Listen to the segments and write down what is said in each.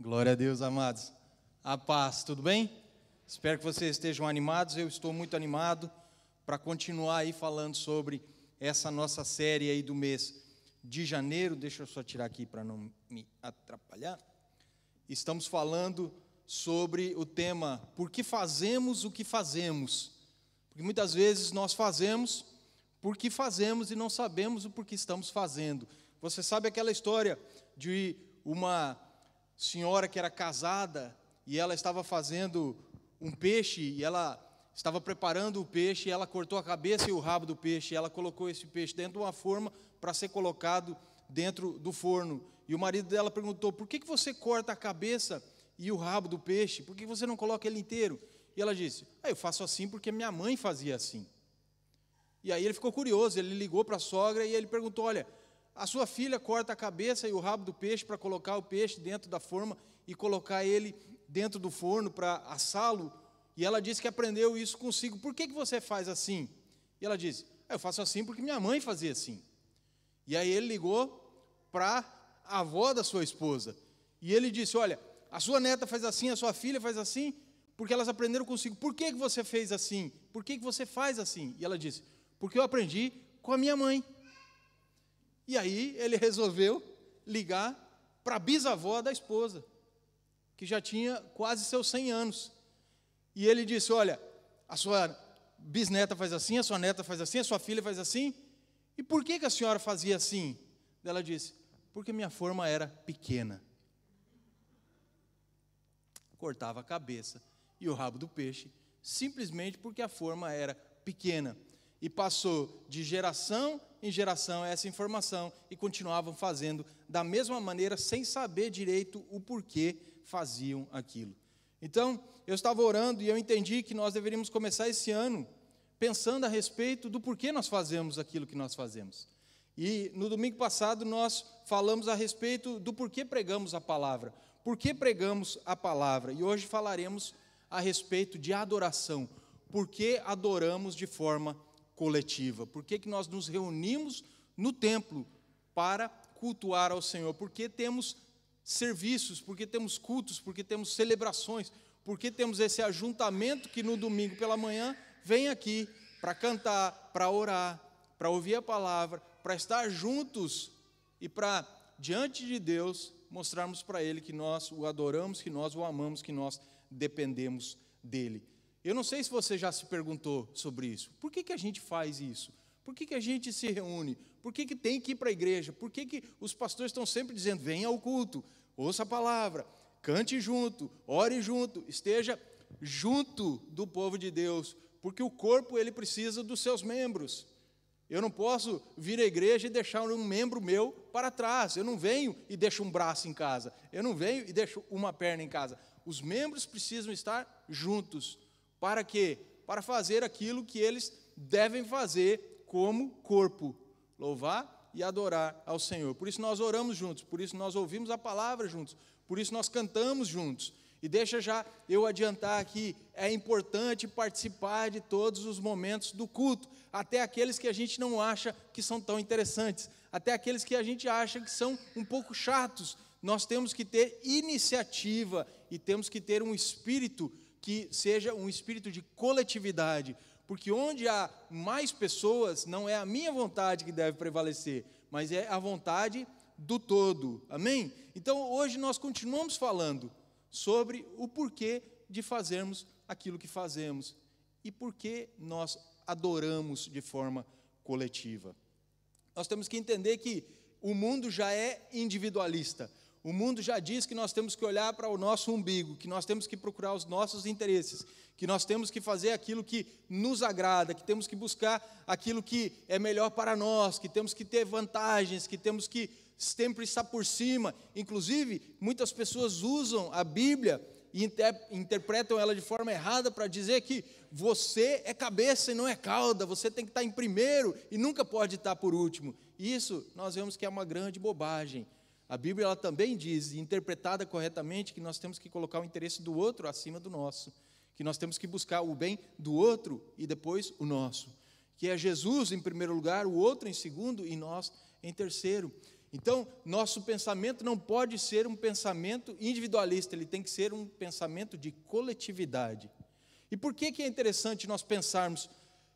Glória a Deus, amados. A paz, tudo bem? Espero que vocês estejam animados. Eu estou muito animado para continuar aí falando sobre essa nossa série aí do mês de janeiro. Deixa eu só tirar aqui para não me atrapalhar. Estamos falando sobre o tema por que fazemos o que fazemos. Porque muitas vezes nós fazemos porque fazemos e não sabemos o porquê estamos fazendo. Você sabe aquela história de uma senhora que era casada e ela estava fazendo um peixe e ela estava preparando o peixe e ela cortou a cabeça e o rabo do peixe e ela colocou esse peixe dentro de uma forma para ser colocado dentro do forno. E o marido dela perguntou: por que você corta a cabeça e o rabo do peixe? Por que você não coloca ele inteiro? E ela disse: eu faço assim porque minha mãe fazia assim. E aí ele ficou curioso, ele ligou para a sogra e ele perguntou: olha, a sua filha corta a cabeça e o rabo do peixe para colocar o peixe dentro da forma e colocar ele dentro do forno para assá-lo, e ela disse que aprendeu isso consigo. Por que você faz assim? E ela disse: eu faço assim porque minha mãe fazia assim. E aí ele ligou para a avó da sua esposa, e ele disse: olha, a sua neta faz assim, a sua filha faz assim, porque elas aprenderam consigo. Por que você fez assim? Por que você faz assim? E ela disse: porque eu aprendi com a minha mãe. E aí ele resolveu ligar para a bisavó da esposa, que já tinha quase seus 100 anos. E ele disse: olha, a sua bisneta faz assim, a sua neta faz assim, a sua filha faz assim. E por que a senhora fazia assim? Ela disse: porque minha forma era pequena. Cortava a cabeça e o rabo do peixe, simplesmente porque a forma era pequena. E passou de geração em geração essa informação e continuavam fazendo da mesma maneira, sem saber direito o porquê faziam aquilo. Então, eu estava orando e eu entendi que nós deveríamos começar esse ano pensando a respeito do porquê nós fazemos aquilo que nós fazemos. E no domingo passado nós falamos a respeito do porquê pregamos a palavra. Por que pregamos a palavra? E hoje falaremos a respeito de adoração. Por que adoramos de forma coletiva? Por que nós nos reunimos no templo para cultuar ao Senhor? Por que temos serviços? Por que temos cultos? Por que temos celebrações? Por que temos esse ajuntamento que no domingo pela manhã vem aqui para cantar, para orar, para ouvir a palavra, para estar juntos e para, diante de Deus, mostrarmos para Ele que nós o adoramos, que nós o amamos, que nós dependemos dEle. Eu não sei se você já se perguntou sobre isso. Por que a gente faz isso? Por que a gente se reúne? Por que tem que ir para a igreja? Por que os pastores estão sempre dizendo: venha ao culto, ouça a palavra, cante junto, ore junto, esteja junto do povo de Deus? Porque o corpo, ele precisa dos seus membros. Eu não posso vir à igreja e deixar um membro meu para trás. Eu não venho e deixo um braço em casa. Eu não venho e deixo uma perna em casa. Os membros precisam estar juntos. Para quê? Para fazer aquilo que eles devem fazer como corpo: louvar e adorar ao Senhor. Por isso nós oramos juntos, por isso nós ouvimos a palavra juntos, por isso nós cantamos juntos. E deixa já eu adiantar aqui, é importante participar de todos os momentos do culto, até aqueles que a gente não acha que são tão interessantes, até aqueles que a gente acha que são um pouco chatos. Nós temos que ter iniciativa e temos que ter um espírito que seja um espírito de coletividade, porque onde há mais pessoas, não é a minha vontade que deve prevalecer, mas é a vontade do todo, amém? Então hoje nós continuamos falando sobre o porquê de fazermos aquilo que fazemos e por que nós adoramos de forma coletiva. Nós temos que entender que o mundo já é individualista. O mundo já diz que nós temos que olhar para o nosso umbigo, que nós temos que procurar os nossos interesses, que nós temos que fazer aquilo que nos agrada, que temos que buscar aquilo que é melhor para nós, que temos que ter vantagens, que temos que sempre estar por cima. Inclusive, muitas pessoas usam a Bíblia e interpretam ela de forma errada para dizer que você é cabeça e não é cauda, você tem que estar em primeiro e nunca pode estar por último. Isso nós vemos que é uma grande bobagem. A Bíblia ela também diz, interpretada corretamente, que nós temos que colocar o interesse do outro acima do nosso, que nós temos que buscar o bem do outro e depois o nosso, que é Jesus em primeiro lugar, o outro em segundo e nós em terceiro. Então, nosso pensamento não pode ser um pensamento individualista, ele tem que ser um pensamento de coletividade. E por que é interessante nós pensarmos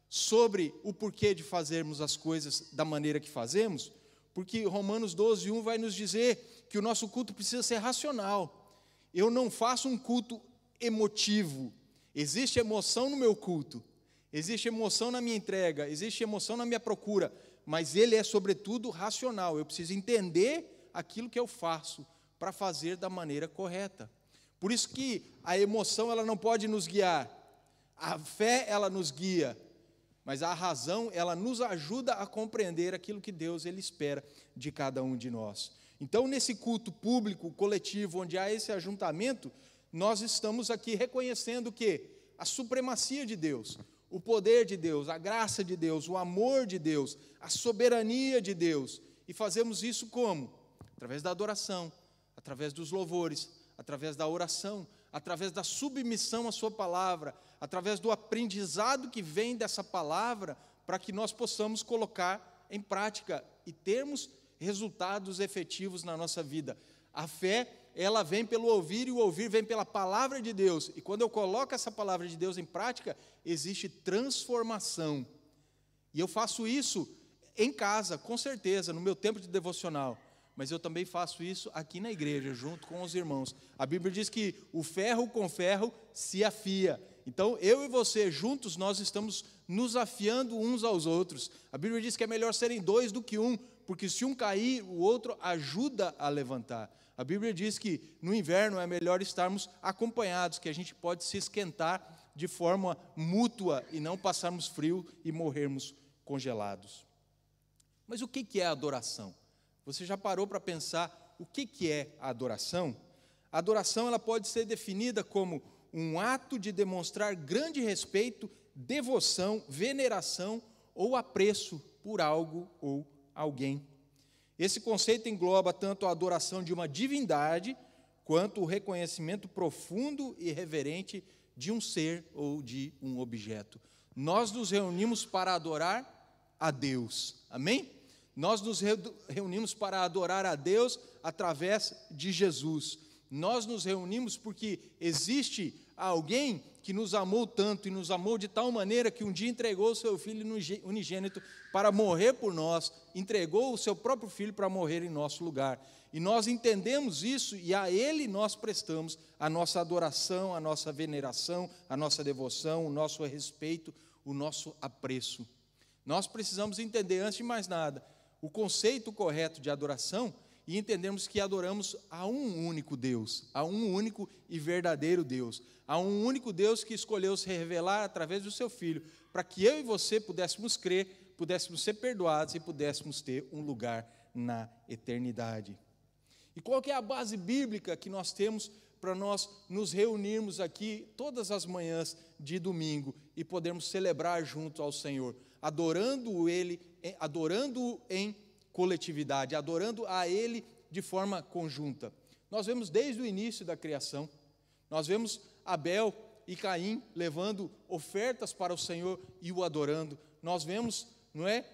sobre o porquê de fazermos as coisas da maneira que fazemos? Porque Romanos 12:1 vai nos dizer que o nosso culto precisa ser racional. Eu não faço um culto emotivo. Existe emoção no meu culto, existe emoção na minha entrega, existe emoção na minha procura, mas ele é sobretudo racional. Eu preciso entender aquilo que eu faço para fazer da maneira correta. Por isso que a emoção ela não pode nos guiar, a fé ela nos guia, mas a razão ela nos ajuda a compreender aquilo que Deus ele espera de cada um de nós. Então, nesse culto público, coletivo, onde há esse ajuntamento, nós estamos aqui reconhecendo que a supremacia de Deus, o poder de Deus, a graça de Deus, o amor de Deus, a soberania de Deus. E fazemos isso como? Através da adoração, através dos louvores, através da oração, através da submissão à sua palavra, através do aprendizado que vem dessa palavra, para que nós possamos colocar em prática e termos resultados efetivos na nossa vida. A fé, ela vem pelo ouvir, e o ouvir vem pela palavra de Deus. E quando eu coloco essa palavra de Deus em prática, existe transformação. E eu faço isso em casa, com certeza, no meu tempo de devocional. Mas eu também faço isso aqui na igreja, junto com os irmãos. A Bíblia diz que o ferro com ferro se afia. Então, eu e você, juntos, nós estamos nos afiando uns aos outros. A Bíblia diz que é melhor serem dois do que um, porque se um cair, o outro ajuda a levantar. A Bíblia diz que no inverno é melhor estarmos acompanhados, que a gente pode se esquentar de forma mútua e não passarmos frio e morrermos congelados. Mas o que é a adoração? Você já parou para pensar o que é a adoração? A adoração ela pode ser definida como um ato de demonstrar grande respeito, devoção, veneração ou apreço por algo ou alguém. Esse conceito engloba tanto a adoração de uma divindade, quanto o reconhecimento profundo e reverente de um ser ou de um objeto. Nós nos reunimos para adorar a Deus, amém? Nós nos reunimos para adorar a Deus através de Jesus. Nós nos reunimos porque existe alguém que nos amou tanto e nos amou de tal maneira que um dia entregou o seu Filho unigênito para morrer por nós, entregou o seu próprio Filho para morrer em nosso lugar. E nós entendemos isso e a Ele nós prestamos a nossa adoração, a nossa veneração, a nossa devoção, o nosso respeito, o nosso apreço. Nós precisamos entender, antes de mais nada, o conceito correto de adoração e entendermos que adoramos a um único Deus, a um único e verdadeiro Deus, a um único Deus que escolheu se revelar através do seu Filho, para que eu e você pudéssemos crer, pudéssemos ser perdoados e pudéssemos ter um lugar na eternidade. E qual que é a base bíblica que nós temos para nós nos reunirmos aqui todas as manhãs de domingo e podermos celebrar junto ao Senhor, adorando-o em coletividade, adorando a Ele de forma conjunta? Nós vemos desde o início da criação, nós vemos Abel e Caim levando ofertas para o Senhor e o adorando. Nós vemos, Noé,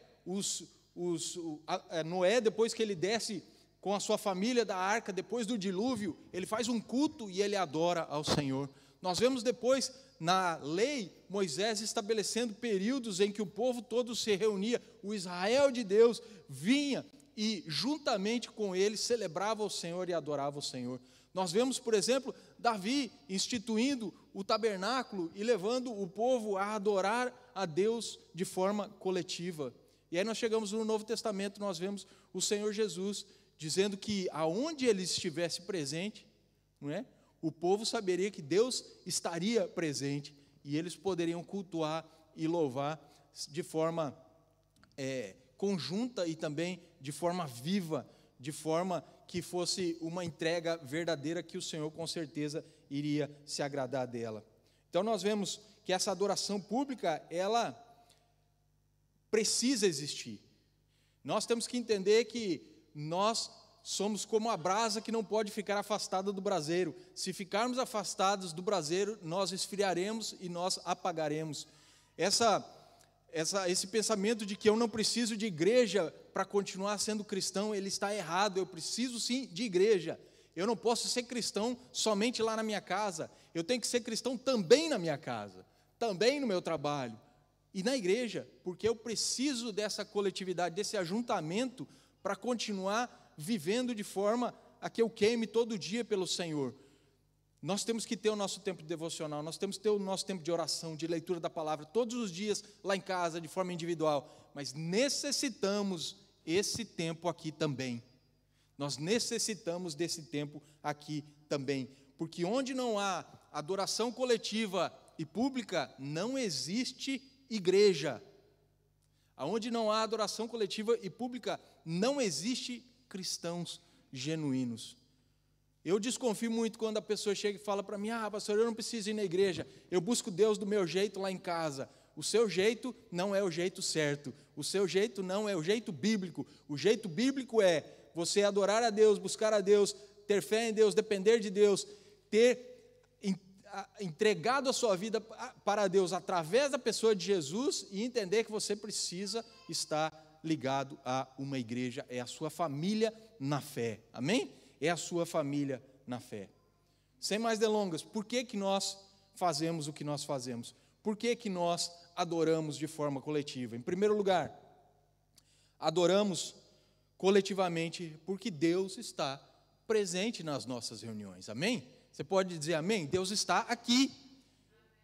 depois que ele desce com a sua família da arca, depois do dilúvio, ele faz um culto e ele adora ao Senhor. Nós vemos depois, na lei, Moisés estabelecendo períodos em que o povo todo se reunia, o Israel de Deus vinha e juntamente com ele celebrava o Senhor e adorava o Senhor. Nós vemos, por exemplo, Davi instituindo o tabernáculo e levando o povo a adorar a Deus de forma coletiva. E aí nós chegamos no Novo Testamento, nós vemos o Senhor Jesus dizendo que aonde ele estivesse presente, o povo saberia que Deus estaria presente e eles poderiam cultuar e louvar de forma conjunta e também de forma viva, de forma que fosse uma entrega verdadeira que o Senhor com certeza iria se agradar dela. Então nós vemos que essa adoração pública, ela precisa existir. Nós temos que entender que nós somos como a brasa que não pode ficar afastada do braseiro. Se ficarmos afastados do braseiro, nós esfriaremos e nós apagaremos. esse pensamento de que eu não preciso de igreja para continuar sendo cristão, ele está errado. Eu preciso sim de igreja. Eu não posso ser cristão somente lá na minha casa. Eu tenho que ser cristão também na minha casa, também no meu trabalho e na igreja, porque eu preciso dessa coletividade, desse ajuntamento para continuar vivendo de forma a que eu queime todo dia pelo Senhor. Nós temos que ter o nosso tempo devocional, nós temos que ter o nosso tempo de oração, de leitura da palavra, todos os dias lá em casa, de forma individual, mas necessitamos esse tempo aqui também. Nós necessitamos desse tempo aqui também, porque onde não há adoração coletiva e pública, não existe igreja. Aonde não há adoração coletiva e pública, não existe cristãos genuínos. Eu desconfio muito quando a pessoa chega e fala para mim: pastor, eu não preciso ir na igreja, eu busco Deus do meu jeito lá em casa. O seu jeito não é o jeito certo, o seu jeito não é o jeito bíblico. O jeito bíblico é você adorar a Deus, buscar a Deus, ter fé em Deus, depender de Deus, ter entregado a sua vida para Deus através da pessoa de Jesus e entender que você precisa estar ligado a uma igreja, é a sua família na fé, amém? É a sua família na fé. Sem mais delongas, por que nós fazemos o que nós fazemos? Por que nós adoramos de forma coletiva? Em primeiro lugar, adoramos coletivamente porque Deus está presente nas nossas reuniões, amém? Você pode dizer amém? Deus está aqui.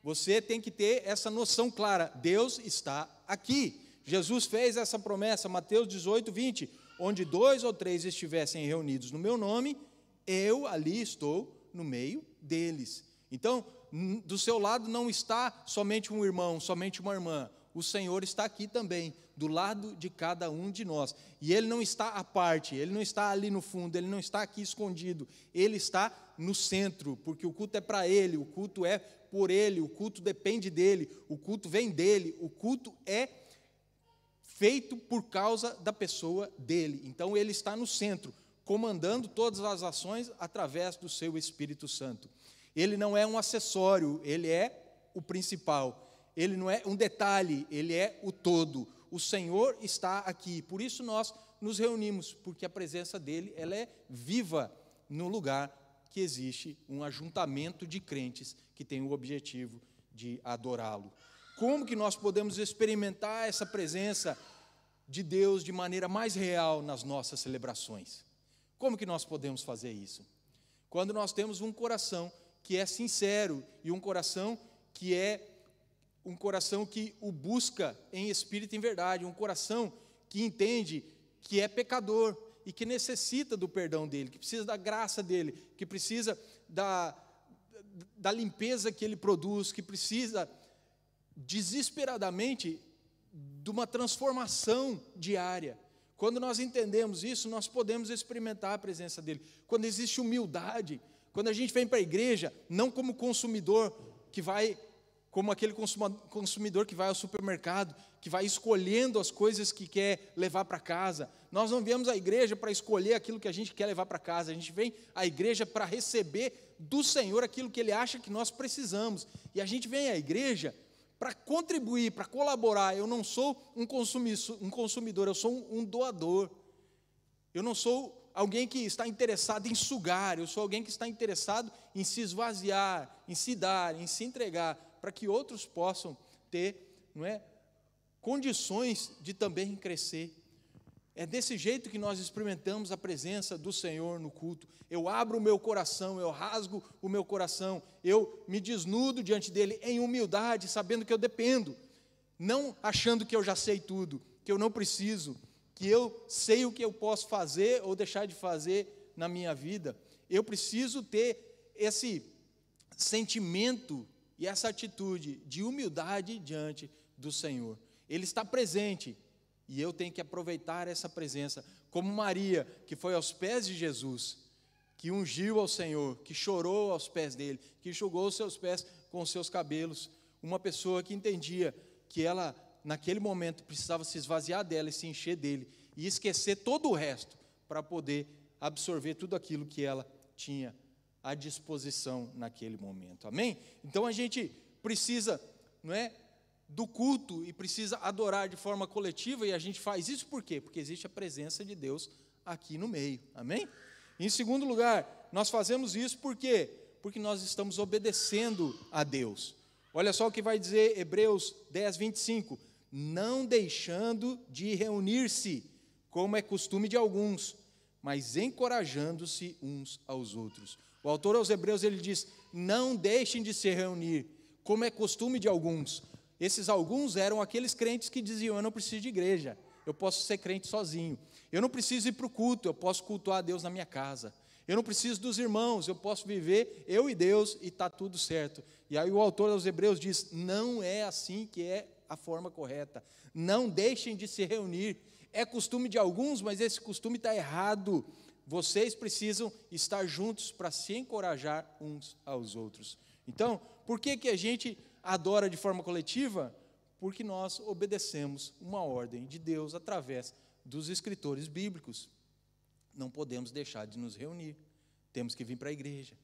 Você tem que ter essa noção clara, Deus está aqui. Jesus fez essa promessa, Mateus 18, 20, onde 2 ou 3 estivessem reunidos no meu nome, eu ali estou no meio deles. Então, do seu lado não está somente um irmão, somente uma irmã, o Senhor está aqui também, do lado de cada um de nós, e Ele não está à parte, Ele não está ali no fundo, Ele não está aqui escondido, Ele está no centro, porque o culto é para Ele, o culto é por Ele, o culto depende dEle, o culto vem dEle, o culto é feito por causa da pessoa dEle, então Ele está no centro, comandando todas as ações através do seu Espírito Santo. Ele não é um acessório, Ele é o principal. Ele não é um detalhe, Ele é o todo. O Senhor está aqui, por isso nós nos reunimos, porque a presença dEle, ela é viva no lugar que existe um ajuntamento de crentes que tem o objetivo de adorá-lo. Como que nós podemos experimentar essa presença de Deus de maneira mais real nas nossas celebrações? Como que nós podemos fazer isso? Quando nós temos um coração que é sincero e um coração que o busca em espírito e em verdade, um coração que entende que é pecador e que necessita do perdão dele, que precisa da graça dele, que precisa da limpeza que ele produz, que precisa desesperadamente de uma transformação diária. Quando nós entendemos isso, nós podemos experimentar a presença dele. Quando existe humildade, quando a gente vem para a igreja, não como consumidor que vai, como aquele consumidor que vai ao supermercado, que vai escolhendo as coisas que quer levar para casa. Nós não viemos à igreja para escolher aquilo que a gente quer levar para casa, a gente vem à igreja para receber do Senhor aquilo que Ele acha que nós precisamos. E a gente vem à igreja para contribuir, para colaborar. Eu não sou um consumidor, eu sou um doador. Eu não sou alguém que está interessado em sugar, eu sou alguém que está interessado em se esvaziar, em se dar, em se entregar, para que outros possam ter, condições de também crescer. É desse jeito que nós experimentamos a presença do Senhor no culto. Eu abro o meu coração, eu rasgo o meu coração, eu me desnudo diante dEle em humildade, sabendo que eu dependo, não achando que eu já sei tudo, que eu não preciso, que eu sei o que eu posso fazer ou deixar de fazer na minha vida. Eu preciso ter esse sentimento e essa atitude de humildade diante do Senhor. Ele está presente e eu tenho que aproveitar essa presença, como Maria, que foi aos pés de Jesus, que ungiu ao Senhor, que chorou aos pés dele, que enxugou os seus pés com os seus cabelos. Uma pessoa que entendia que ela, naquele momento, precisava se esvaziar dela e se encher dele, e esquecer todo o resto, para poder absorver tudo aquilo que ela tinha à disposição naquele momento, amém? Então a gente precisa, do culto e precisa adorar de forma coletiva, e a gente faz isso por quê? Porque existe a presença de Deus aqui no meio, amém? Em segundo lugar, nós fazemos isso por quê? Porque nós estamos obedecendo a Deus. Olha só o que vai dizer Hebreus 10, 25. Não deixando de reunir-se, como é costume de alguns, mas encorajando-se uns aos outros. O autor aos Hebreus, ele diz, não deixem de se reunir, como é costume de alguns. Esses alguns eram aqueles crentes que diziam, eu não preciso de igreja, eu posso ser crente sozinho. Eu não preciso ir para o culto, eu posso cultuar a Deus na minha casa. Eu não preciso dos irmãos, eu posso viver eu e Deus e está tudo certo. E aí o autor aos Hebreus diz, não é assim que é a forma correta. Não deixem de se reunir. É costume de alguns, mas esse costume está errado. Vocês precisam estar juntos para se encorajar uns aos outros. Então, por que a gente adora de forma coletiva? Porque nós obedecemos uma ordem de Deus através dos escritores bíblicos. Não podemos deixar de nos reunir. Temos que vir para a igreja.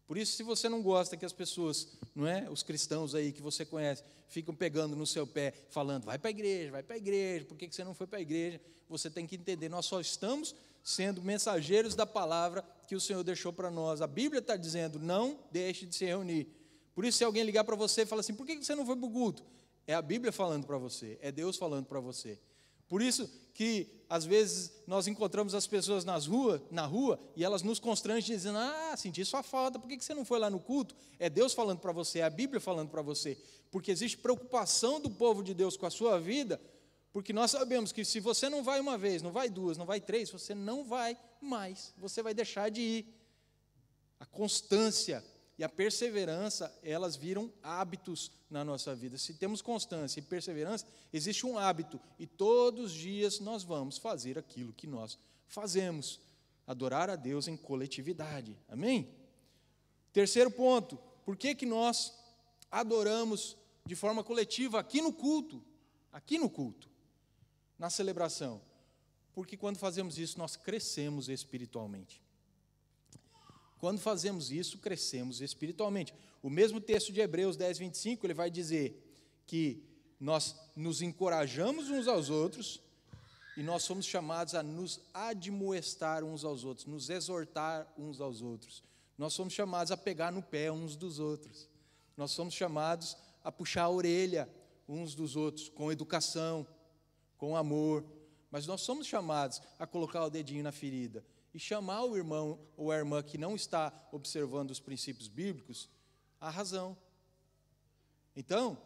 Por isso, se você não gosta que as pessoas, não é, os cristãos aí que você conhece, ficam pegando no seu pé, falando, vai para a igreja, por que você não foi para a igreja? Você tem que entender, nós só estamos sendo mensageiros da palavra que o Senhor deixou para nós. A Bíblia está dizendo, não deixe de se reunir. Por isso, se alguém ligar para você e falar assim, por que você não foi para o culto? É a Bíblia falando para você, é Deus falando para você. Por isso que, às vezes, nós encontramos as pessoas na rua, e elas nos constrangem dizendo, senti sua falta, por que você não foi lá no culto? É Deus falando para você, é a Bíblia falando para você. Porque existe preocupação do povo de Deus com a sua vida, porque nós sabemos que se você não vai uma vez, não vai duas, não vai três, você não vai mais, você vai deixar de ir. A constância e a perseverança, elas viram hábitos na nossa vida. Se temos constância e perseverança, existe um hábito, e todos os dias nós vamos fazer aquilo que nós fazemos, adorar a Deus em coletividade, amém? Terceiro ponto, por que nós adoramos de forma coletiva aqui no culto, na celebração? Porque quando fazemos isso, nós crescemos espiritualmente. Quando fazemos isso, crescemos espiritualmente. O mesmo texto de Hebreus 10, 25, ele vai dizer que nós nos encorajamos uns aos outros e nós somos chamados a nos admoestar uns aos outros, nos exortar uns aos outros. Nós somos chamados a pegar no pé uns dos outros. Nós somos chamados a puxar a orelha uns dos outros, com educação, com amor. Mas nós somos chamados a colocar o dedinho na ferida e chamar o irmão ou a irmã que não está observando os princípios bíblicos à razão. Então,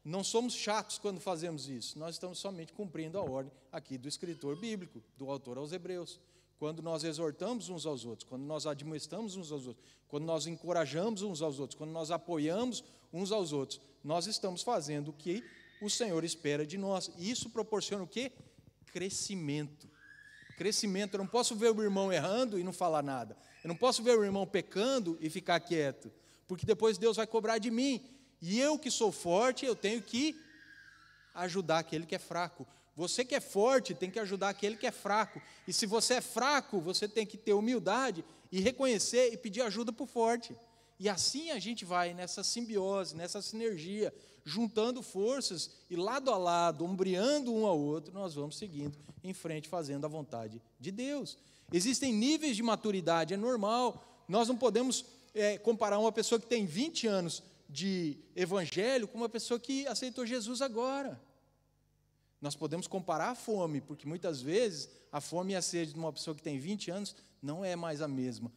não somos chatos quando fazemos isso, nós estamos somente cumprindo a ordem aqui do escritor bíblico, do autor aos Hebreus. Quando nós exortamos uns aos outros, quando nós admoestamos uns aos outros, quando nós encorajamos uns aos outros, quando nós apoiamos uns aos outros, nós estamos fazendo o que o Senhor espera de nós. E isso proporciona o quê? Crescimento. Crescimento. Eu não posso ver o irmão errando e não falar nada. Eu não posso ver o irmão pecando e ficar quieto, porque depois Deus vai cobrar de mim. E eu que sou forte, eu tenho que ajudar aquele que é fraco. Você que é forte tem que ajudar aquele que é fraco. E se você é fraco, você tem que ter humildade e reconhecer e pedir ajuda para o forte. E assim a gente vai nessa simbiose, nessa sinergia, juntando forças e lado a lado, ombreando um ao outro, nós vamos seguindo em frente, fazendo a vontade de Deus. Existem níveis de maturidade, é normal. Nós não podemos comparar uma pessoa que tem 20 anos de evangelho com uma pessoa que aceitou Jesus agora. Nós podemos comparar a fome, porque muitas vezes a fome e a sede de uma pessoa que tem 20 anos não é mais a mesma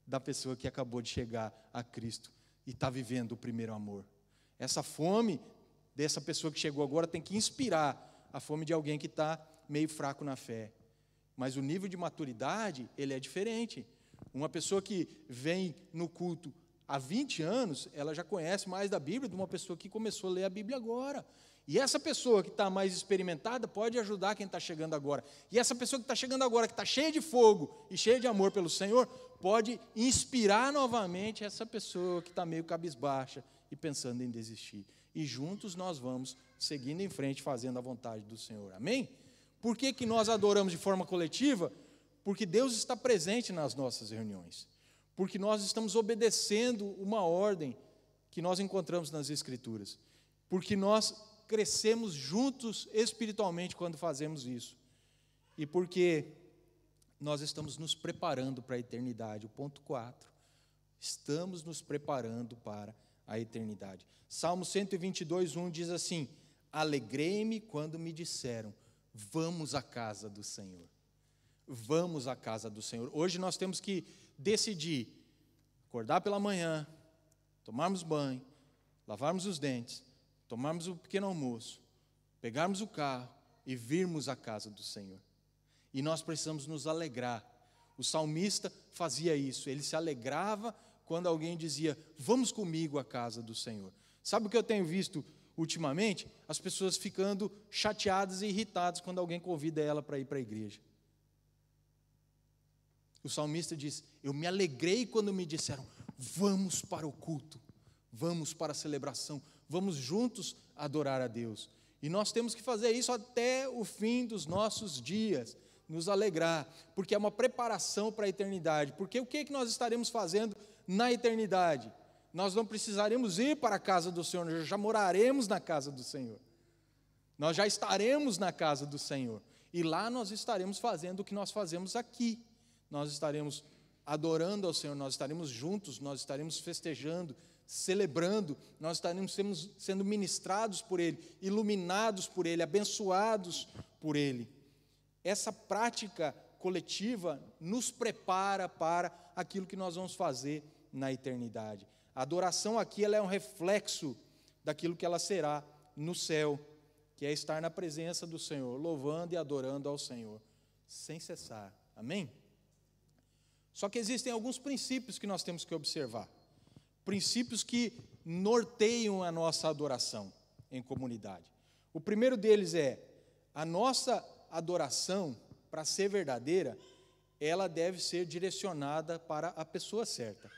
da pessoa que acabou de chegar a Cristo e está vivendo o primeiro amor. Essa fome dessa pessoa que chegou agora tem que inspirar a fome de alguém que está meio fraco na fé. Mas o nível de maturidade, ele é diferente. Uma pessoa que vem no culto há 20 anos, ela já conhece mais da Bíblia do que uma pessoa que começou a ler a Bíblia agora. E essa pessoa que está mais experimentada pode ajudar quem está chegando agora. E essa pessoa que está chegando agora, que está cheia de fogo e cheia de amor pelo Senhor, pode inspirar novamente essa pessoa que está meio cabisbaixa e pensando em desistir. E juntos nós vamos seguindo em frente, fazendo a vontade do Senhor. Amém? Por que nós adoramos de forma coletiva? Porque Deus está presente nas nossas reuniões. Porque nós estamos obedecendo uma ordem que nós encontramos nas Escrituras. Porque nós crescemos juntos espiritualmente quando fazemos isso. E porque nós estamos nos preparando para a eternidade. O ponto 4. Estamos nos preparando para a eternidade. Salmo 122:1 diz assim: alegrei-me quando me disseram, vamos à casa do Senhor. Vamos à casa do Senhor. Hoje nós temos que decidir, acordar pela manhã, tomarmos banho, lavarmos os dentes, tomarmos o pequeno almoço, pegarmos o carro e virmos à casa do Senhor. E nós precisamos nos alegrar. O salmista fazia isso, ele se alegrava quando alguém dizia, vamos comigo à casa do Senhor. Sabe o que eu tenho visto ultimamente? As pessoas ficando chateadas e irritadas quando alguém convida ela para ir para a igreja. O salmista diz, eu me alegrei quando me disseram, vamos para o culto, vamos para a celebração, vamos juntos adorar a Deus. E nós temos que fazer isso até o fim dos nossos dias, nos alegrar, porque é uma preparação para a eternidade. Porque o que é que nós estaremos fazendo na eternidade? Nós não precisaremos ir para a casa do Senhor, nós já moraremos na casa do Senhor. Nós já estaremos na casa do Senhor. E lá nós estaremos fazendo o que nós fazemos aqui. Nós estaremos adorando ao Senhor, nós estaremos juntos, nós estaremos festejando, celebrando, nós estaremos sendo ministrados por Ele, iluminados por Ele, abençoados por Ele. Essa prática coletiva nos prepara para aquilo que nós vamos fazer na eternidade. A adoração aqui ela é um reflexo daquilo que ela será no céu, que é estar na presença do Senhor, louvando e adorando ao Senhor, sem cessar. Amém? Só que existem alguns princípios que nós temos que observar. Princípios que norteiam a nossa adoração em comunidade. O primeiro deles é, a nossa adoração, para ser verdadeira, ela deve ser direcionada para a pessoa certa,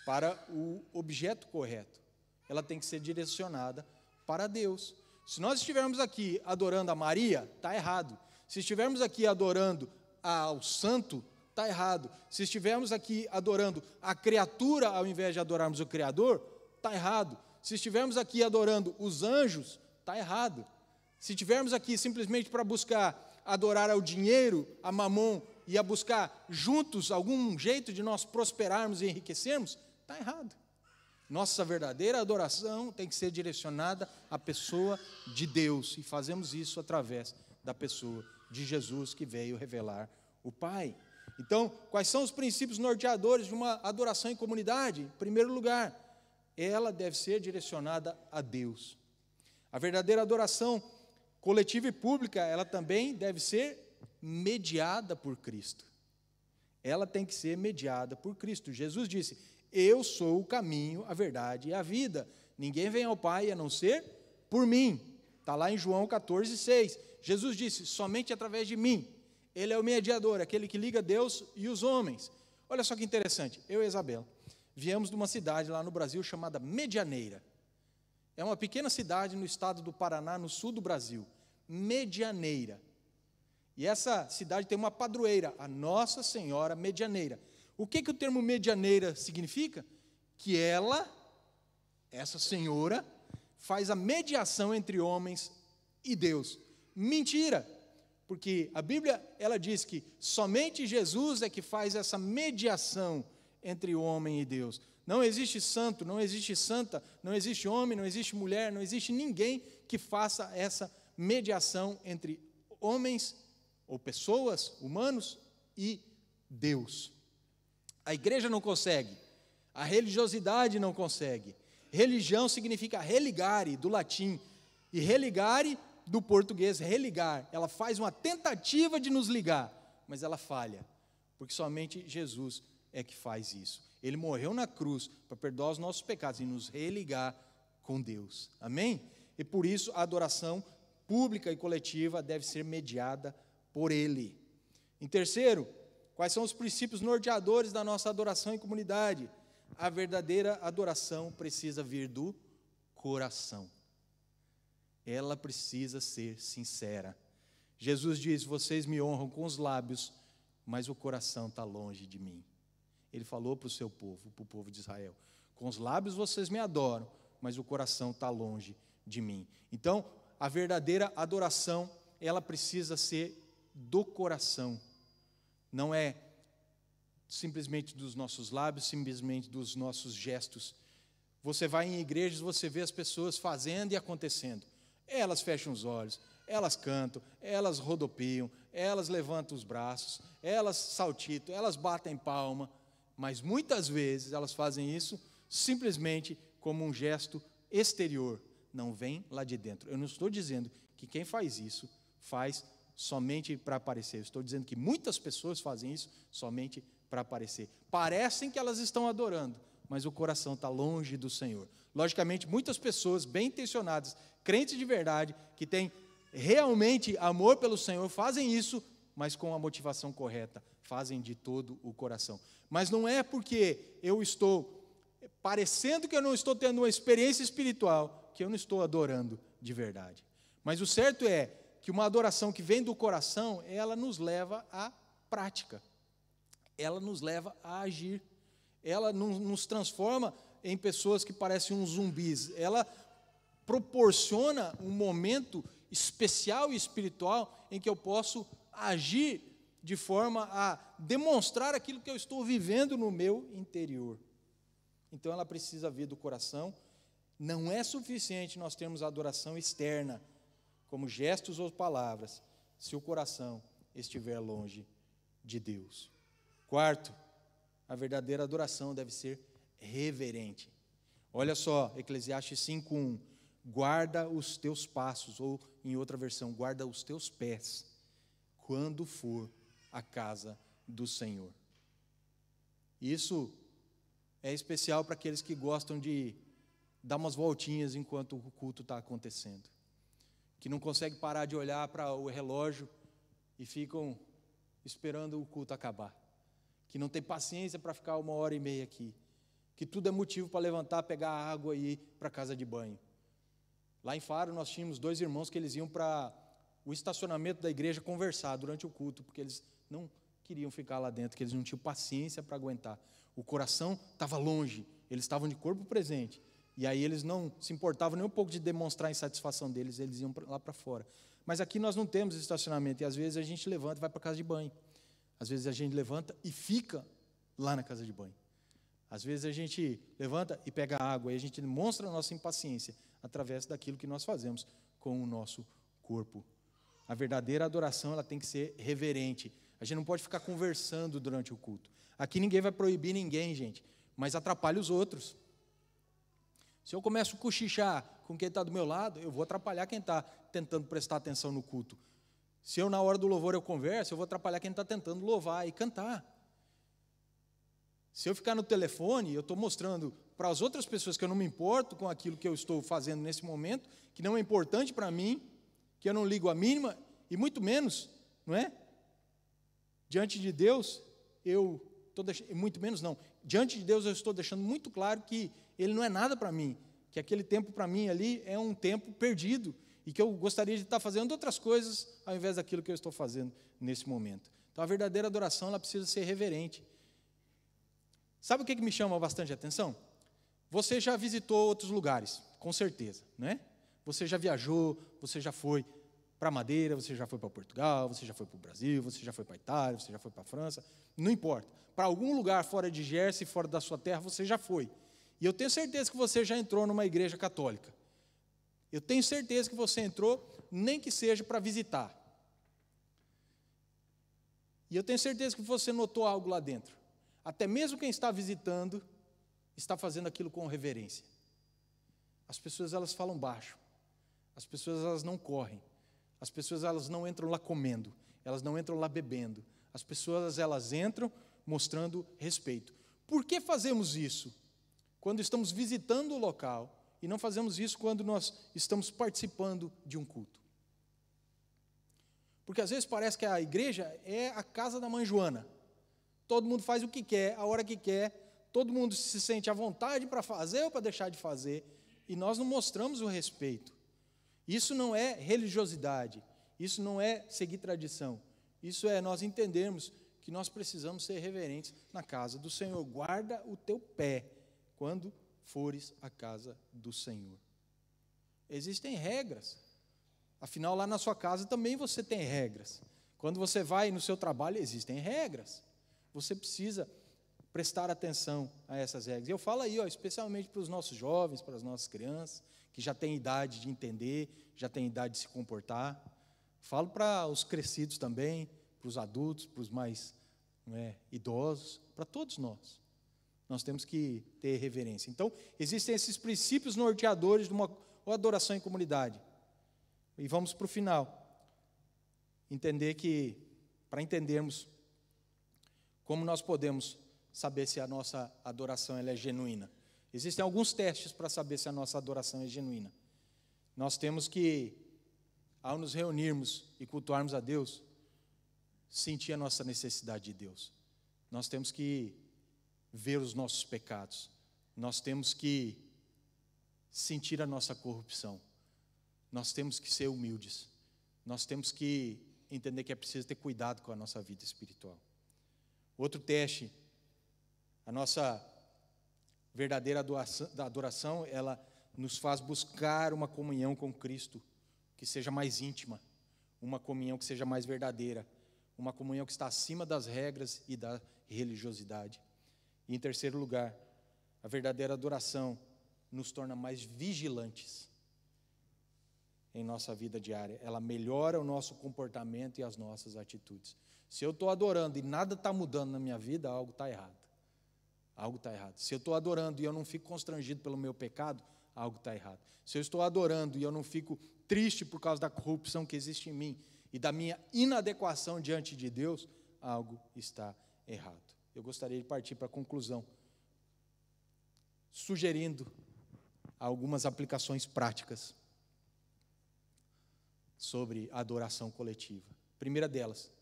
para o objeto correto. Ela tem que ser direcionada para Deus. Se nós estivermos aqui adorando a Maria, está errado. Se estivermos aqui adorando ao santo, está errado. Se estivermos aqui adorando a criatura ao invés de adorarmos o Criador, está errado. Se estivermos aqui adorando os anjos, está errado. Se estivermos aqui simplesmente para buscar adorar ao dinheiro, a mamon, e a buscar juntos algum jeito de nós prosperarmos e enriquecermos, está errado. Nossa verdadeira adoração tem que ser direcionada à pessoa de Deus, e fazemos isso através da pessoa de Jesus, que veio revelar o Pai. Então, quais são os princípios norteadores de uma adoração em comunidade? Em primeiro lugar, ela deve ser direcionada a Deus. A verdadeira adoração coletiva e pública, ela também deve ser mediada por Cristo. Ela tem que ser mediada por Cristo. Jesus disse, eu sou o caminho, a verdade e a vida. Ninguém vem ao Pai a não ser por mim. Está lá em João 14:6. Jesus disse, somente através de mim. Ele é o mediador, aquele que liga Deus e os homens. Olha só que interessante, eu e a Isabela viemos de uma cidade lá no Brasil chamada Medianeira. É uma pequena cidade no estado do Paraná, no sul do Brasil. Medianeira. E essa cidade tem uma padroeira, a Nossa Senhora Medianeira. O que o termo medianeira significa? Que ela, essa senhora, faz a mediação entre homens e Deus. Mentira! Porque a Bíblia, ela diz que somente Jesus é que faz essa mediação entre o homem e Deus. Não existe santo, não existe santa, não existe homem, não existe mulher, não existe ninguém que faça essa mediação entre homens ou pessoas, humanos, e Deus. A igreja não consegue, a religiosidade não consegue. Religião significa religare, do latim, e religare, do português, religar. Ela faz uma tentativa de nos ligar, mas ela falha, porque somente Jesus é que faz isso. Ele morreu na cruz para perdoar os nossos pecados e nos religar com Deus. Amém? E por isso a adoração pública e coletiva deve ser mediada por Ele. Em terceiro, quais são os princípios norteadores da nossa adoração em comunidade? A verdadeira adoração precisa vir do coração. Ela precisa ser sincera. Jesus diz, vocês me honram com os lábios, mas o coração está longe de mim. Ele falou para o seu povo, para o povo de Israel, com os lábios vocês me adoram, mas o coração está longe de mim. Então, a verdadeira adoração, ela precisa ser do coração. Não é simplesmente dos nossos lábios, simplesmente dos nossos gestos. Você vai em igrejas, você vê as pessoas fazendo e acontecendo. Elas fecham os olhos, elas cantam, elas rodopeiam, elas levantam os braços, elas saltitam, elas batem palma, mas muitas vezes elas fazem isso simplesmente como um gesto exterior, não vem lá de dentro. Eu não estou dizendo que quem faz isso faz somente para aparecer. Eu estou dizendo que muitas pessoas fazem isso somente para aparecer. Parecem que elas estão adorando, mas o coração está longe do Senhor. Logicamente, muitas pessoas bem intencionadas, crentes de verdade, que têm realmente amor pelo Senhor, fazem isso, mas com a motivação correta, fazem de todo o coração. Mas não é porque eu estou parecendo que eu não estou tendo uma experiência espiritual, que eu não estou adorando de verdade. Mas o certo é que uma adoração que vem do coração, ela nos leva à prática, ela nos leva a agir, ela nos transforma em pessoas que parecem uns zumbis, ela proporciona um momento especial e espiritual em que eu posso agir de forma a demonstrar aquilo que eu estou vivendo no meu interior. Então ela precisa vir do coração. Não é suficiente nós termos adoração externa, como gestos ou palavras, se o coração estiver longe de Deus. Quarto, a verdadeira adoração deve ser reverente. Olha só, Eclesiastes 5:1, guarda os teus passos, ou em outra versão, guarda os teus pés, quando for à casa do Senhor. Isso é especial para aqueles que gostam de dar umas voltinhas enquanto o culto está acontecendo, que não conseguem parar de olhar para o relógio e ficam esperando o culto acabar, que não tem paciência para ficar 1h30 aqui, que tudo é motivo para levantar, pegar água e ir para a casa de banho. Lá em Faro nós tínhamos 2 irmãos que eles iam para o estacionamento da igreja conversar durante o culto, porque eles não queriam ficar lá dentro, que eles não tinham paciência para aguentar. O coração estava longe, eles estavam de corpo presente, e aí eles não se importavam nem um pouco de demonstrar a insatisfação deles, eles iam lá para fora. Mas aqui nós não temos estacionamento, e às vezes a gente levanta e vai para a casa de banho. Às vezes a gente levanta e fica lá na casa de banho. Às vezes a gente levanta e pega água, e a gente demonstra a nossa impaciência através daquilo que nós fazemos com o nosso corpo. A verdadeira adoração, ela tem que ser reverente. A gente não pode ficar conversando durante o culto. Aqui ninguém vai proibir ninguém, gente, mas atrapalha os outros. Se eu começo a cochichar com quem está do meu lado, eu vou atrapalhar quem está tentando prestar atenção no culto. Se eu, na hora do louvor, eu converso, eu vou atrapalhar quem está tentando louvar e cantar. Se eu ficar no telefone, eu estou mostrando para as outras pessoas que eu não me importo com aquilo que eu estou fazendo nesse momento, que não é importante para mim, que eu não ligo a mínima, e muito menos, não é? Diante de Deus, eu estou deixando, muito menos não, diante de Deus eu estou deixando muito claro que Ele não é nada para mim, que aquele tempo para mim ali é um tempo perdido, e que eu gostaria de estar fazendo outras coisas, ao invés daquilo que eu estou fazendo nesse momento. Então a verdadeira adoração, ela precisa ser reverente. Sabe o que me chama bastante atenção? Você já visitou outros lugares, com certeza, né? Você já viajou, você já foi para Madeira, você já foi para Portugal, você já foi para o Brasil, você já foi para a Itália, você já foi para a França, não importa. Para algum lugar fora de Jersey, fora da sua terra, você já foi. E eu tenho certeza que você já entrou numa igreja católica. Eu tenho certeza que você entrou, nem que seja para visitar. E eu tenho certeza que você notou algo lá dentro. Até mesmo quem está visitando, está fazendo aquilo com reverência. As pessoas, elas falam baixo. As pessoas, elas não correm. As pessoas, elas não entram lá comendo. Elas não entram lá bebendo. As pessoas, elas entram mostrando respeito. Por que fazemos isso quando estamos visitando o local e não fazemos isso quando nós estamos participando de um culto? Porque às vezes parece que a igreja é a casa da mãe Joana. Todo mundo faz o que quer, a hora que quer, todo mundo se sente à vontade para fazer ou para deixar de fazer, e nós não mostramos o respeito. Isso não é religiosidade, isso não é seguir tradição, isso é nós entendermos que nós precisamos ser reverentes na casa do Senhor. Guarda o teu pé quando fores à casa do Senhor. Existem regras Afinal, lá na sua casa também você tem regras. Quando você vai no seu trabalho, existem regras. Você precisa prestar atenção a essas regras. E eu falo aí, especialmente para os nossos jovens, para as nossas crianças, que já têm idade de entender, já têm idade de se comportar. Falo para os crescidos também, para os adultos, para os mais idosos, para todos nós. Nós temos que ter reverência. Então, existem esses princípios norteadores de uma adoração em comunidade. E vamos para o final. Entender que, para entendermos como nós podemos saber se a nossa adoração ela é genuína. Existem alguns testes para saber se a nossa adoração é genuína. Nós temos que, ao nos reunirmos e cultuarmos a Deus, sentir a nossa necessidade de Deus. Nós temos que ver os nossos pecados. Nós temos que sentir a nossa corrupção. Nós temos que ser humildes. Nós temos que entender que é preciso ter cuidado com a nossa vida espiritual. Outro teste, a nossa verdadeira adoração, ela nos faz buscar uma comunhão com Cristo que seja mais íntima, uma comunhão que seja mais verdadeira, uma comunhão que está acima das regras e da religiosidade. E em terceiro lugar, a verdadeira adoração nos torna mais vigilantes em nossa vida diária. Ela melhora o nosso comportamento e as nossas atitudes. Se eu estou adorando e nada está mudando na minha vida, algo está errado. Algo está errado. Se eu estou adorando e eu não fico constrangido pelo meu pecado, algo está errado. Se eu estou adorando e eu não fico triste por causa da corrupção que existe em mim e da minha inadequação diante de Deus, algo está errado. Eu gostaria de partir para a conclusão, sugerindo algumas aplicações práticas sobre a adoração coletiva. Primeira delas,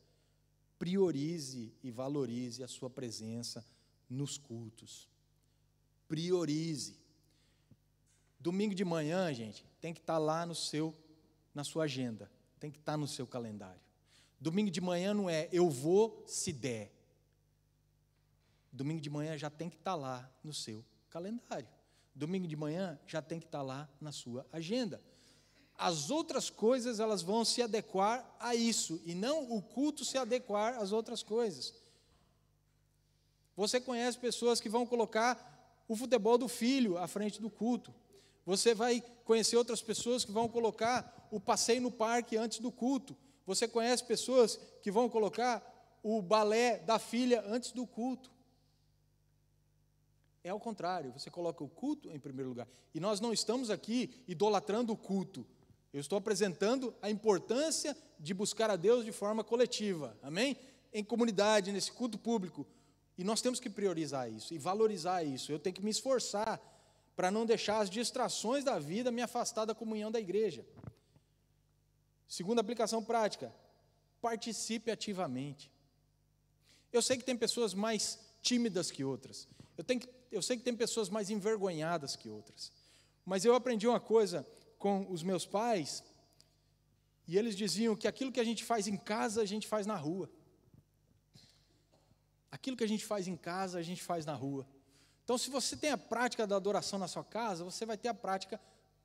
priorize e valorize a sua presença nos cultos. Priorize. Domingo de manhã, gente, tem que estar lá na sua agenda, tem que estar no seu calendário. Domingo de manhã não é eu vou se der. Domingo de manhã já tem que estar lá no seu calendário. Domingo de manhã já tem que estar lá na sua agenda. As outras coisas, elas vão se adequar a isso, e não o culto se adequar às outras coisas. Você conhece pessoas que vão colocar o futebol do filho à frente do culto. Você vai conhecer outras pessoas que vão colocar o passeio no parque antes do culto. Você conhece pessoas que vão colocar o balé da filha antes do culto. É ao contrário, você coloca o culto em primeiro lugar. E nós não estamos aqui idolatrando o culto. Eu estou apresentando a importância de buscar a Deus de forma coletiva, amém? Em comunidade, nesse culto público. E nós temos que priorizar isso e valorizar isso. Eu tenho que me esforçar para não deixar as distrações da vida me afastar da comunhão da igreja. Segunda aplicação prática, participe ativamente. Eu sei que tem pessoas mais tímidas que outras. Eu sei que tem pessoas mais envergonhadas que outras. Mas eu aprendi uma coisa com os meus pais, e eles diziam que aquilo que a gente faz em casa, a gente faz na rua. Aquilo que a gente faz em casa, a gente faz na rua. Então, se você tem a prática da adoração na sua casa, você vai ter a prática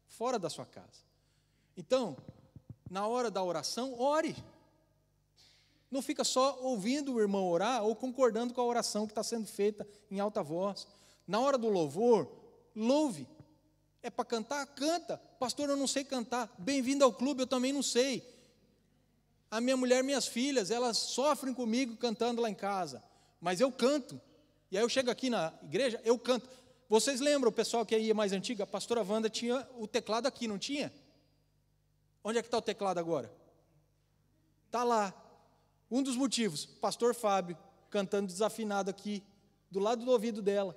fora da sua casa. Então, na hora da oração, ore. Não fica só ouvindo o irmão orar ou concordando com a oração que está sendo feita em alta voz. Na hora do louvor, louve. É para cantar? Canta. Pastor, eu não sei cantar. Bem-vindo ao clube, eu também não sei. A minha mulher e minhas filhas, elas sofrem comigo cantando lá em casa. Mas eu canto. E aí eu chego aqui na igreja, eu canto. Vocês lembram, o pessoal que ia mais antiga, a pastora Wanda tinha o teclado aqui, não tinha? Onde é que está o teclado agora? Está lá. Um dos motivos, pastor Fábio, cantando desafinado aqui, do lado do ouvido dela.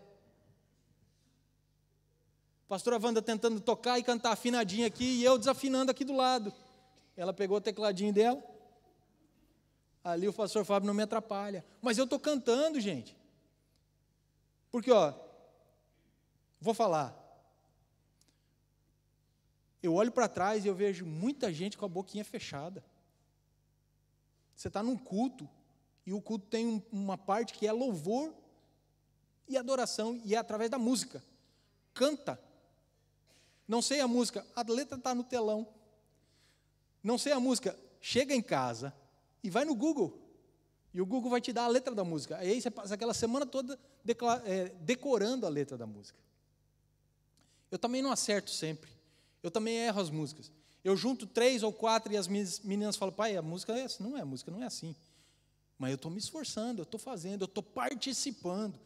Pastora Wanda tentando tocar e cantar afinadinho aqui, e eu desafinando aqui do lado. Ela pegou o tecladinho dela. Ali o pastor Fábio não me atrapalha. Mas eu estou cantando, gente. Porque, vou falar. Eu olho para trás e eu vejo muita gente com a boquinha fechada. Você está num culto, e o culto tem uma parte que é louvor e adoração, e é através da música. Canta. Não sei a música, a letra está no telão. Não sei a música, chega em casa e vai no Google. E o Google vai te dar a letra da música. Aí você passa aquela semana toda decorando a letra da música. Eu também não acerto sempre. Eu também erro as músicas. Eu junto 3 ou 4 e as minhas meninas falam, pai, a música é assim. Não é, a música não é assim. Mas eu estou me esforçando, eu estou fazendo, eu estou participando.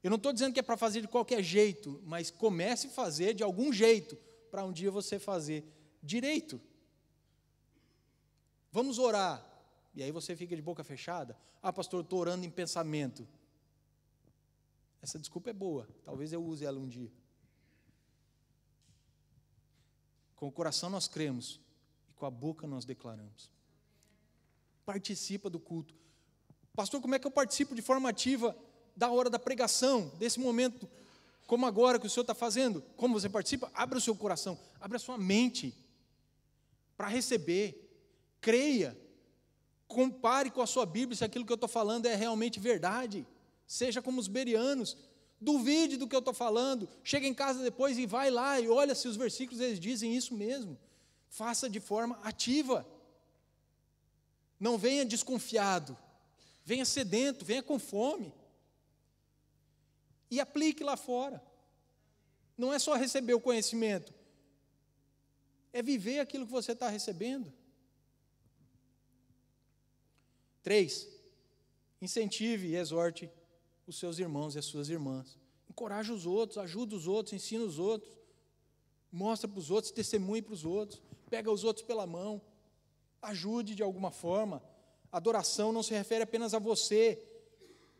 Eu não estou dizendo que é para fazer de qualquer jeito, mas comece a fazer de algum jeito, para um dia você fazer direito. Vamos orar. E aí você fica de boca fechada. Ah, pastor, eu estou orando em pensamento. Essa desculpa é boa, talvez eu use ela um dia. Com o coração nós cremos, e com a boca nós declaramos. Participa do culto. Pastor, como é que eu participo de forma ativa da hora da pregação, desse momento, como agora que o Senhor está fazendo? Como você participa? Abra o seu coração, abra a sua mente, para receber, creia, compare com a sua Bíblia se aquilo que eu estou falando é realmente verdade, seja como os bereanos, duvide do que eu estou falando, chega em casa depois e vai lá e olha se os versículos eles dizem isso mesmo, faça de forma ativa, não venha desconfiado, venha sedento, venha com fome, e aplique lá fora. Não é só receber o conhecimento, é viver aquilo que você está recebendo. 3, incentive e exorte os seus irmãos e as suas irmãs. Encoraje os outros, ajuda os outros, ensina os outros, mostra para os outros, testemunhe para os outros, pega os outros pela mão, ajude de alguma forma. Adoração não se refere apenas a você,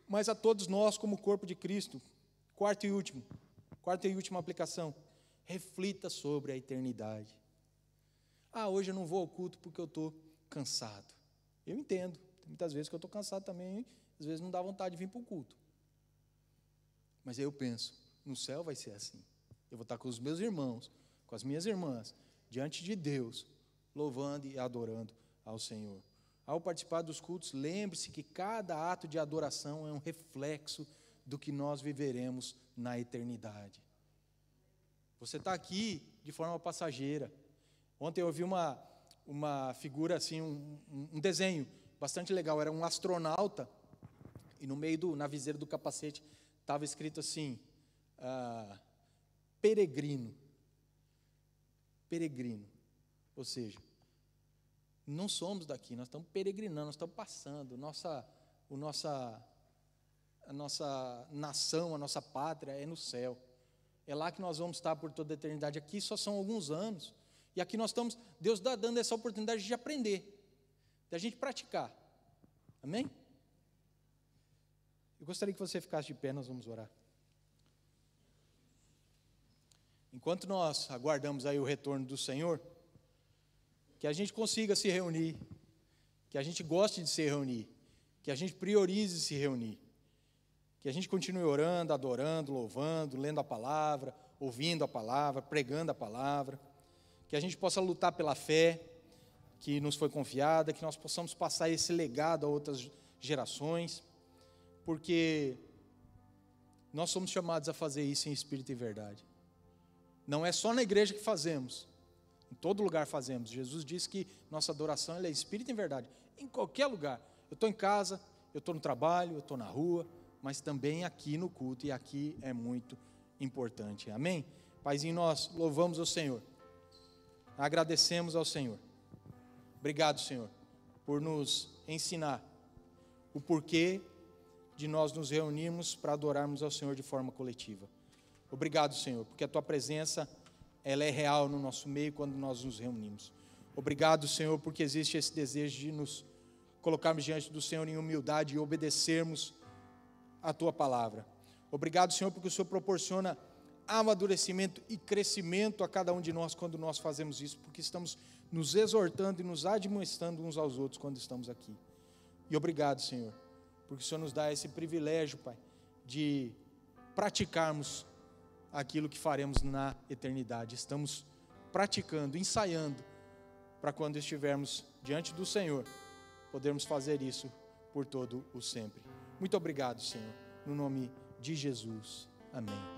mas a todos nós como corpo de Cristo. Quarta e última aplicação. Reflita sobre a eternidade. Ah, hoje eu não vou ao culto porque eu estou cansado. Eu entendo. Tem muitas vezes que eu estou cansado também, às vezes não dá vontade de vir para o culto. Mas aí eu penso, no céu vai ser assim. Eu vou estar com os meus irmãos, com as minhas irmãs, diante de Deus, louvando e adorando ao Senhor. Ao participar dos cultos, lembre-se que cada ato de adoração é um reflexo do que nós viveremos na eternidade. Você está aqui de forma passageira. Ontem eu vi uma figura assim, um desenho bastante legal. Era um astronauta e no meio na viseira do capacete estava escrito assim, peregrino. Peregrino. Ou seja, não somos daqui, nós estamos peregrinando, nós estamos passando. A nossa nação, a nossa pátria é no céu. É lá que nós vamos estar por toda a eternidade. Aqui só são alguns anos. E aqui nós estamos, Deus está dando essa oportunidade de aprender, da gente praticar. Amém? Eu gostaria que você ficasse de pé, nós vamos orar. Enquanto nós aguardamos aí o retorno do Senhor, que a gente consiga se reunir, que a gente goste de se reunir, que a gente priorize se reunir, que a gente continue orando, adorando, louvando, lendo a palavra, ouvindo a palavra, pregando a palavra, que a gente possa lutar pela fé que nos foi confiada, que nós possamos passar esse legado a outras gerações, porque nós somos chamados a fazer isso em espírito e verdade. Não é só na igreja que fazemos, em todo lugar fazemos. Jesus disse que nossa adoração ela é espírito e verdade, em qualquer lugar. Eu estou em casa, eu estou no trabalho, eu estou na rua, mas também aqui no culto, e aqui é muito importante. Amém? Paizinho, nós louvamos o Senhor, agradecemos ao Senhor. Obrigado, Senhor, por nos ensinar o porquê de nós nos reunirmos para adorarmos ao Senhor de forma coletiva. Obrigado, Senhor, porque a Tua presença ela é real no nosso meio quando nós nos reunimos. Obrigado, Senhor, porque existe esse desejo de nos colocarmos diante do Senhor em humildade e obedecermos a Tua palavra. Obrigado, Senhor, porque o Senhor proporciona amadurecimento e crescimento a cada um de nós quando nós fazemos isso, porque estamos nos exortando e nos admoestando uns aos outros quando estamos aqui. E obrigado, Senhor, porque o Senhor nos dá esse privilégio, Pai, de praticarmos aquilo que faremos na eternidade. Estamos praticando, ensaiando, para quando estivermos diante do Senhor, podermos fazer isso por todo o sempre. Muito obrigado, Senhor, no nome de Jesus. Amém.